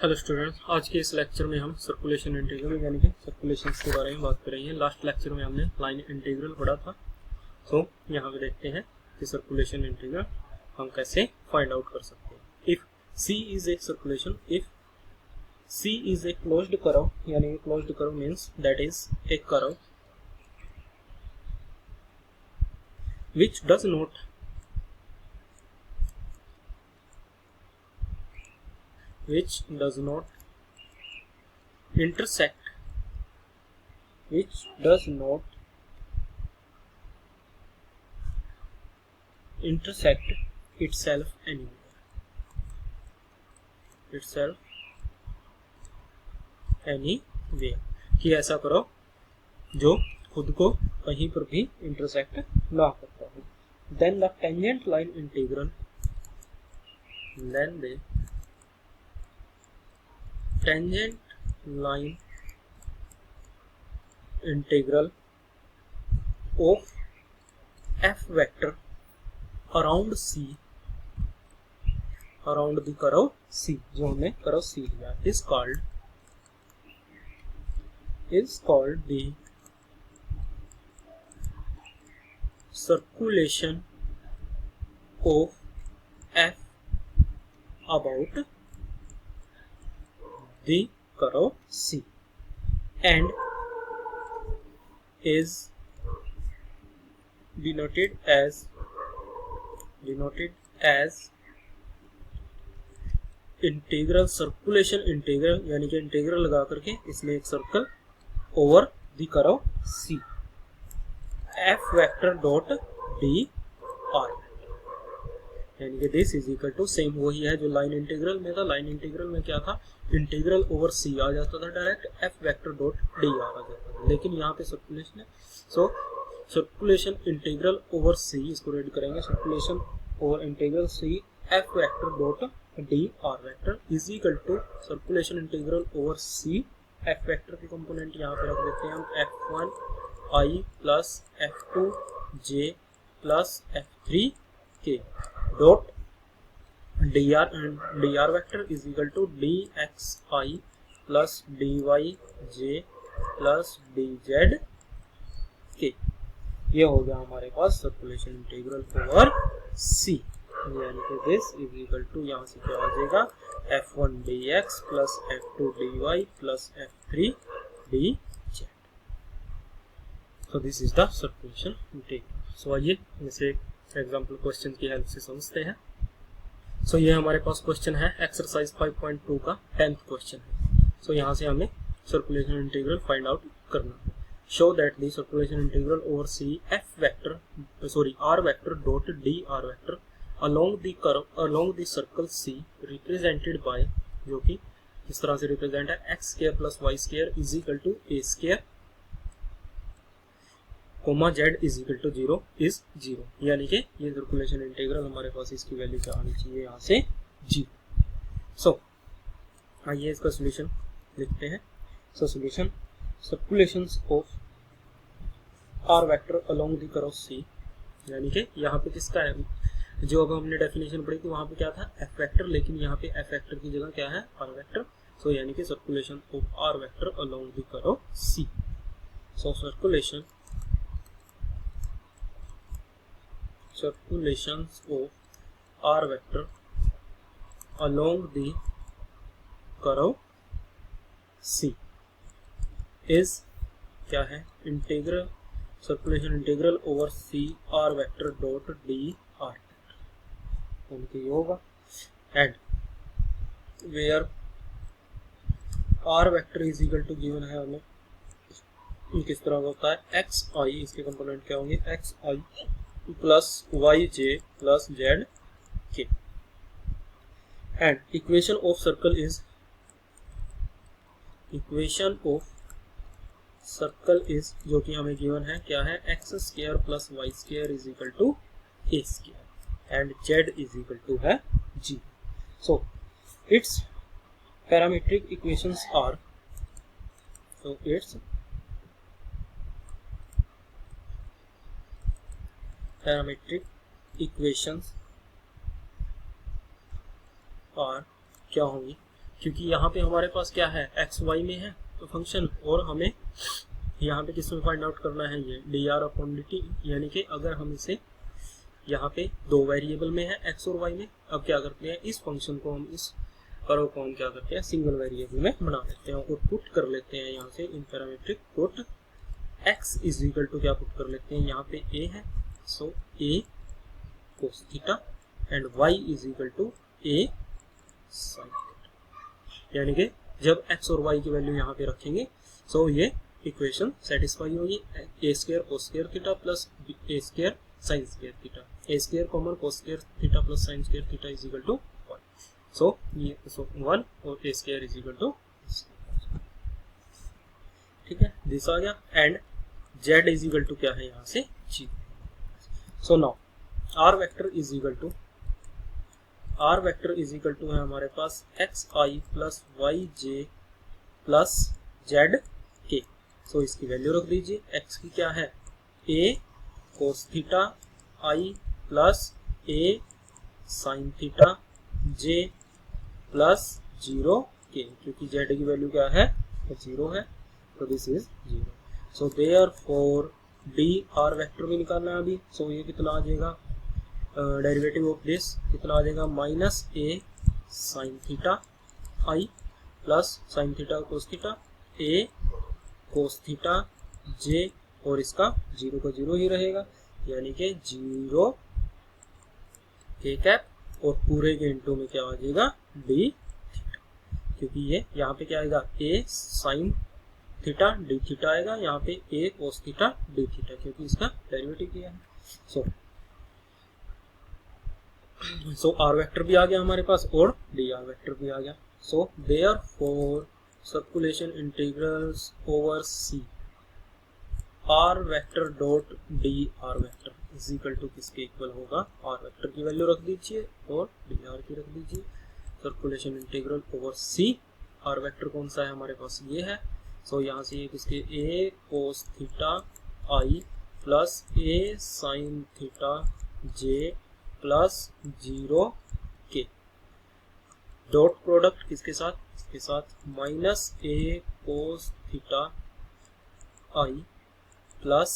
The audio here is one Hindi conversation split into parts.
हेलो स्टूडेंट्स, आज के इस लेक्चर में हम सर्कुलेशन इंटीग्रल यानी कि सर्कुलेशन के बारे में बात कर रहे हैं। लास्ट लेक्चर में हमने लाइन इंटीग्रल पढ़ा था। तो यहाँ पे देखते हैं कि सर्कुलेशन इंटीग्रल हम कैसे फाइंड आउट कर सकते हैं। If C is a circulation, if C is a closed curve, यानी closed curve means that is a curve which does not intersect itself anywhere कि ऐसा करो जो खुद को कहीं पर भी इंटरसेक्ट ना करता हो। then the tangent line integral of f vector around the curve C, जो हमने कर्व C लिया, is called the circulation of f about the curve C and is denoted as integral circulation integral, यानी कि इंटीग्रल लगा करके इसमें एक circle over the curve C f vector dot d r, यानी कि this is equal to same वही है जो लाइन इंटीग्रल में था। लाइन इंटीग्रल में क्या था, इंटीग्रल ओवर C आ जाता था direct, f vector dot d r आ जाता था, लेकिन यहाँ पे सर्कुलेशन है। So circulation integral over C, इसको रेड करेंगे, circulation over integral C f vector dot d r vector is equal to circulation integral over C f vector के कंपोनेंट यहाँ पे रख देते हैं हम f1 i plus f2 j plus f3 k dot d r vector is equal to dxi plus dyj plus dz k। ये हो गया हमारे पास सर्कुलेशन इंटीग्रल ओवर C, यानी कि दिस इज इक्वल टू यहाँ से क्या आ जाएगा f1 dx plus f2 dy plus f3 dz। So this is the circulation integral. So आइए इसे एग्जांपल क्वेश्चन की हेल्प से समझते हैं। सो ये हमारे पास क्वेश्चन है एक्सरसाइज 5.2 का 10th क्वेश्चन है। सो यहाँ से हमें सर्कुलेशन इंटीग्रल फाइंड आउट करना है। Show that the circulation integral over C f vector r vector dot d r vector along the circle C represented by, जो कि इस तरह से रिप्रेजेंट है x square plus y square is equal to a square comma z is equal to 0 is 0, यानी कि ये सर्कुलेशन इंटीग्रल हमारे पास इसकी वैल्यू क्या आनी चाहिए यहाँ से 0। सो आइए इसका सोल्यूशन लिखते हैं। So solution circulations of r vector along the curve C, यानी कि यहाँ पे किसका है, जो अब हमने डेफिनेशन पढ़ी थी वहां पे क्या था f वेक्टर, लेकिन यहाँ पे f वेक्टर की जगह क्या है r वेक्टर। सो यानी कि circulation of r vector along the curve C। So circulation of r vector along the curve C is क्या है, integral circulation integral over C r vector dot d r, उनकी होगा and where r vector is equal to given है हमें किस तरह का होता है xi, इसके कंपोनेंट क्या होंगे xi plus yj plus zk and equation of circle is जो कि हमें गिवन है क्या है x square plus y square is equal to a square and z is equal to है g। So its parametric equations are, so its parametric equations are क्या होंगी, क्योंकि यहाँ पे हमारे पास क्या है, एक्स वाई में है तो फंक्शन, और हमें यहाँ पे किस में फाइंड आउट करना है, ये D R upon D T, यानी कि अगर हम इसे यहाँ पे दो वेरिएबल में है एक्स और वाई में, अब क्या करते हैं, इस फंक्शन को हम इस कर्व को हम क्या करते हैं सिंगल वेरिएबल में बना लेते हैं और पुट कर लेते हैं यहाँ से in parametric put x is equal to क्या पुट कर लेते हैं, यहाँ पे a है, so a cos theta and y is equal to a sin theta, यानी कि जब x और y की वैल्यू यहाँ पे रखेंगे सो ये इक्वेशन सेटिस्फाई होगी, a square cos square theta plus a square sin square theta, a square common cos square theta plus sin square theta is equal to 1, so ये 1 और a स्क्वायर इज इक्वल टू, ठीक है, दिस आ गया, and z is equal to क्या है यहाँ से g, so now r vector is equal to है हमारे पास xi plus yj plus zk, सो इसकी वैल्यू रख दीजिए, x की क्या है a cos theta i plus a sin theta j plus 0k, क्योंकि z की वैल्यू क्या है 0 है, तो this is 0, so therefore d r vector भी निकालना है अभी, सो ये कितना आ जाएगा, डेरिवेटिव ऑफ दिस कितना आ जाएगा, minus a sin theta i plus sin theta cos theta a cos theta j, और इसका 0 का 0 ही रहेगा, यानी कि 0 k कैप, और पूरे के इंटू में क्या आ जाएगा d थीटा, क्योंकि ये यहाँ पे क्या आएगा a sin theta d theta आएगा, यहाँ पे a cos theta d theta, क्योंकि इसका डेरिवेटिव किया है, सो r वेक्टर भी आ गया हमारे पास और dr वेक्टर भी आ गया, so therefore circulation integrals over c r vector dot dr vector is equal to किसके इक्वल होगा, r वेक्टर की वैल्यू रख दीजिए और dr की रख दीजिए, circulation integral over c, r vector कौन सा है हमारे पास ये है, सो यहाँ से ये किसके a cos theta i plus a sin theta j plus 0k, dot product किसके साथ, इसके साथ minus a cos theta i plus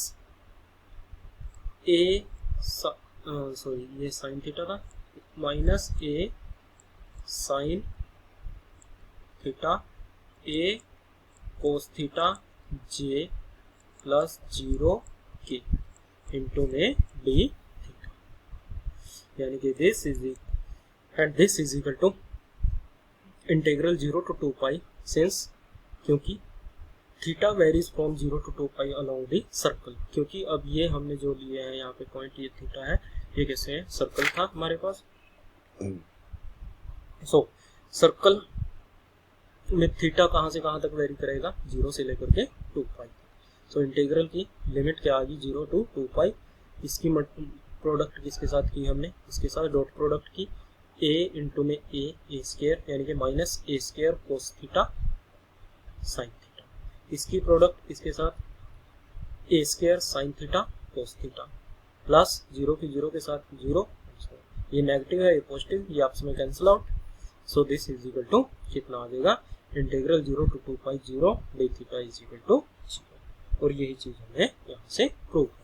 a sorry ये sin थीटा था, minus a sin theta a cos theta j plus 0k into में d थीटा, यानी कि this is equal to integral 0 to 2 pi, since क्योंकि theta varies from 0 to 2 pi along the circle, क्योंकि अब ये हमने जो लिए हैं यहाँ पे पॉइंट ये थीटा है, ये कैसे है सर्कल था हमारे पास, सो सर्कल में थीटा कहाँ से कहाँ तक वेरी करेगा, 0 से लेकर के 2 पाई, सो इंटीग्रल की लिमिट क्या आ गई 0 to 2 पाई, इसकी प्रोडक्ट किसके साथ की हमने, इसके साथ डॉट प्रोडक्ट की a इंटू में a स्क्वायर, यानी कि minus a square cos theta sine theta, इसकी प्रोडक्ट इसके साथ a square sine theta cos theta plus 0 की 0 के साथ 0, ये नेगेटिव है ये पॉजिटिव, ये आपस में cancel out, so this is equal to कितना आ जाएगा, integral 0 to 2 pi 0 d theta is equal to 0, और यही चीज हमने यहाँ से प्रूव कर दी।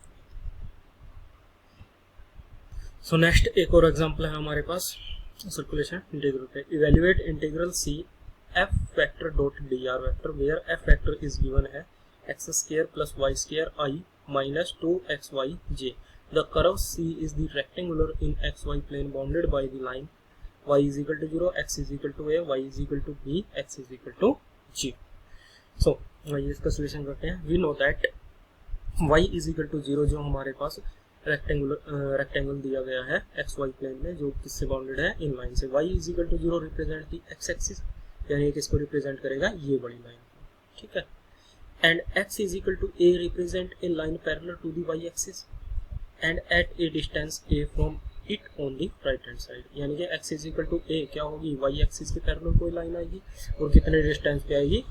सो नेक्स्ट एक और एग्जांपल है हमारे पास सर्कुलेशन इंटीग्रल पे, evaluate integral c f vector dot dr vector where f vector is given है x square plus y square i minus 2xyj, the curve c is the rectangular in xy plane bounded by the line y is equal to 0, x is equal to a, y is equal to b, x is equal to g, so ये इसका सोल्यूशन करते हैं, we know that y is equal to 0 जो हमारे पास रेक्टेंगल दिया गया है एक्स वाई प्लेन में, जो किससे बाउंडेड है इन लाइन से, y is equal to 0 represent the x axis, यानी किसको रिप्रेजेंट करेगा ये बड़ी लाइन, ठीक है, and x is equal to a represent a line parallel to the y axis and at a distance a from it on the right hand side, यानी कि x is equal to a क्या होगी y एक्सिस के पैरेलल कोई लाइन आएगी और कितने डिस्टेंस पे आएगी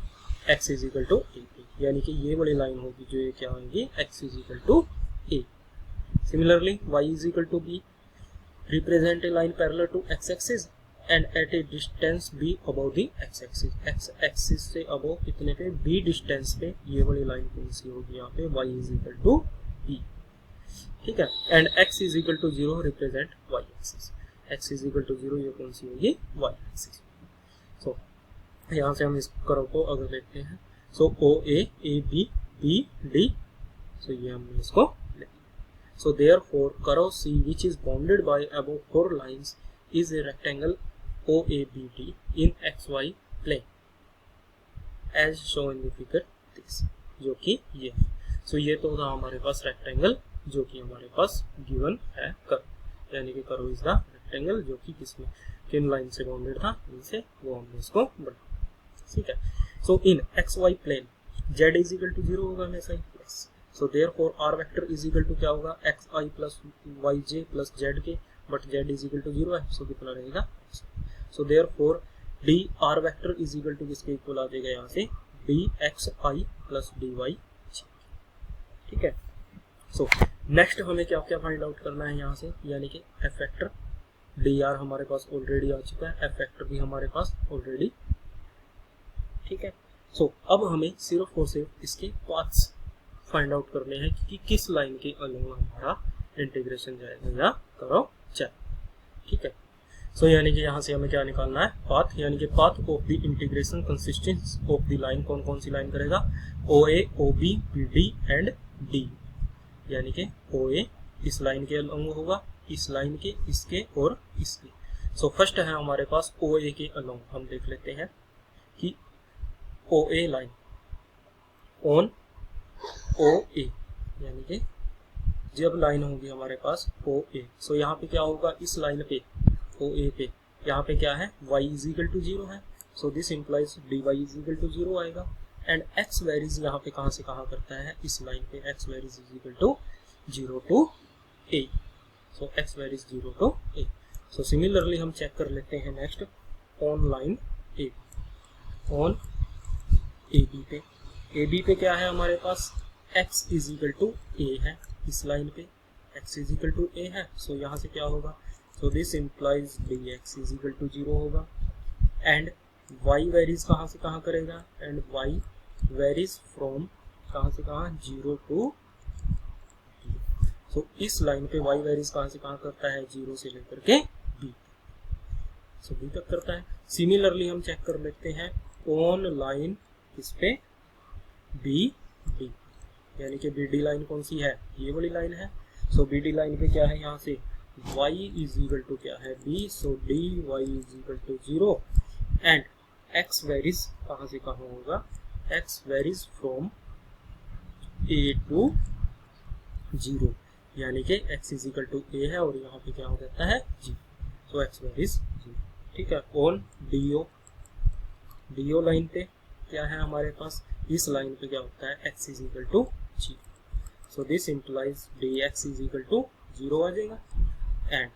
x is equal to a पे, यानी कि ये वाली लाइन होगी जो ये क्या होगी x is equal to a। Similarly, y is equal to b represent a line parallel to x axis and at a distance b above the x axis, x axis से अबव कितने पे, बी डिस्टेंस पे ये वाली लाइन कौन सी होगी यहाँ पे, y is equal to b, ठीक है, and x is equal to 0 represent y axis, x is equal to 0 ये कौन सी होगी, y एक्सिस। सो यहाँ से हम इस कर्व को अगर देखते हैं, सो ओ ए बी बी डी, सो ये हमने इसको लिख, so therefore curve C which is bounded by above 4 lines is a rectangle OABD in XY plane as shown in the figure this, जो कि ये है। सो ये तो था हमारे पास रेक्टेंगल जो कि हमारे पास गिवन है कर्व, यानी कि कर्व इज द रेक्टेंगल जो कि किसमें, किन लाइन से बाउंडेड था, इनसे, वो हमने इसको बना, ठीक है। So in XY plane Z is equal to 0 होगा हमेशा ही, yes. So therefore R vector is equal to क्या होगा, XI plus YJ plus ZK, but Z is equal to 0 है, सो कितना रहेगा, so therefore d r vector is equal to किसके इक्वल आ जाएगा यहाँ से, DXI प्लस DY, ठीक है। सो नेक्स्ट हमें क्या क्या फाइंड आउट करना है यहाँ से, यानी कि F वेक्टर, DR हमारे पास ऑलरेडी आ चुका है, F वेक्टर भी हमारे पास ऑलरेडी, ठीक है। सो अब हमें सिर्फ और सिर्फ इसके पाथ्स फाइंड आउट करने हैं कि किस लाइन के अलोंग हमारा इंटीग्रेशन जाएगा या कर्व जाएगा, ठीक है। सो यानी कि यहाँ से हमें क्या निकालना है, पाथ, यानी कि path of the integration consistence of the line, कौन कौन सी लाइन करेगा, OA OB BD and D, यानी कि OA इस लाइन के अलोंग होगा, इस लाइन के, इसके और इसके। सो फर्स्ट है हमारे पास OA के अलोंग, हम देख लेते हैं कि OA लाइन ऑन OA, यानी कि जब लाइन होगी हमारे पास OA, सो यहाँ पे क्या होगा, इस लाइन पे OA पे यहाँ पे क्या है, y इज इक्वल टू 0 है, so this implies dy is equal to 0 आएगा, एंड x वेरीज यहाँ पे कहाँ से कहाँ करता है, इस लाइन पे x varies is equal to 0 to a, so x varies 0 to a। So similarly हम चेक कर लेते हैं next on line A, on AB पे क्या है हमारे पास, x is equal to a है, इस लाइन पे x is equal to a है, सो यहाँ से क्या होगा, so this implies dx is equal to 0 होगा, एंड y वेरीज कहाँ से कहाँ करेगा, एंड y वेरीज फ्रॉम कहाँ से कहाँ, 0 टू b, सो इस लाइन पे y वेरीज कहाँ से कहाँ करता है, 0 से लेकर के b, सो b तक करता है। सिमिलरली हम चेक कर लेते हैं ऑन लाइन इस पे BD, यानी कि BD लाइन कौन सी है, ये वाली लाइन है, सो BD लाइन पे क्या है, यहाँ से y इज इक्वल टू क्या है, b, so dy is equal to 0, and x varies कहाँ से कहाँ होगा, x varies from a to 0, यानी कि x is equal to a है, और यहाँ पे क्या हो जाता है 0, सो x वेरीज 0, ठीक है। ऑन DO लाइन पे क्या है हमारे पास, इस लाइन पे क्या होता है, x is equal to 0, so this implies dx is equal to 0 आ जाएगा, and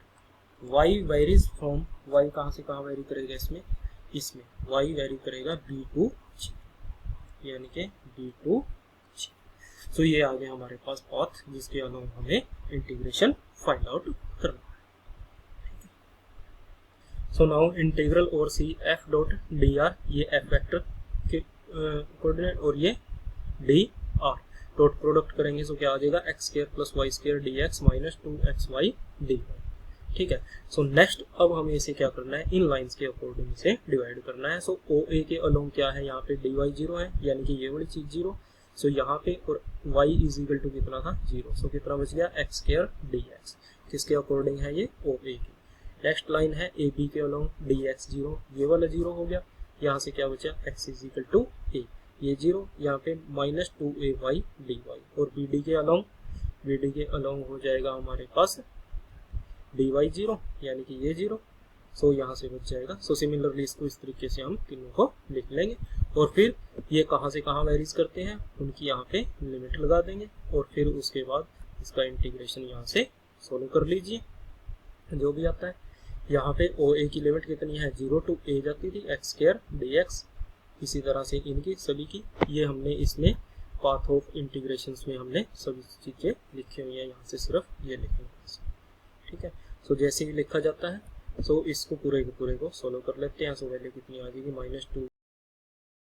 y varies from, y कहाँ से कहाँ वेरी करेगा, इसमें y वेरी करेगा b टू g, यानी कि b टू g। सो ये आ गया हमारे पास पाथ जिसके अलावा हमें इंटीग्रेशन फाइंड आउट करना। So now integral over C f dot dr, ये f वेक्टर के कोऑर्डिनेट और ये dr डॉट प्रोडक्ट करेंगे, सो क्या आ जाएगा, x square plus y square dx minus 2xy dy, ठीक है। सो नेक्स्ट अब हमें इसे क्या करना है, इन लाइंस के अकॉर्डिंग से डिवाइड करना है। सो OA के अलोंग क्या है, यहाँ पे dy 0 है, यानी कि ये वाली चीज 0, सो यहाँ पे और y इज इक्वल टू कितना था, 0, सो कितना बच गया, x स्क्वायर dx, किसके अकॉर्डिंग है ये, OA की। नेक्स्ट लाइन है AB के अलोंग dx 0, ये वाला 0 हो गया, यहाँ से क्या बचा, x is equal to a, ये 0, यहाँ पे माइनस 2ay dy, और BD के अलोंग हो जाएगा हमारे पास dy 0, यानी कि ये 0, सो यहाँ से बच जाएगा। सो सिमिलरली इसको इस तरीके से हम तीनों को लिख लेंगे, और फिर ये कहाँ से कहाँ वेरीज करते हैं उनकी यहाँ पे लिमिट लगा देंगे, और फिर उसके बाद इसका इंटीग्रेशन यहाँ से सोल्व कर लीजिए जो भी आता है। यहाँ पे OA की लिमिट कितनी है, 0 टू a जाती थी, x स्क्वायर dx, इसी तरह से इनकी सभी की, ये हमने इसमें पाथ ऑफ इंटीग्रेशंस में हमने सभी चीजें लिखी हुई है, यहाँ से सिर्फ ये लिखेंगे, ठीक है। सो जैसे ही लिखा जाता है सो इसको पूरे के पूरे को सोल्व कर लेते हैं। सो वैल्यू कितनी आ जाएगी, -2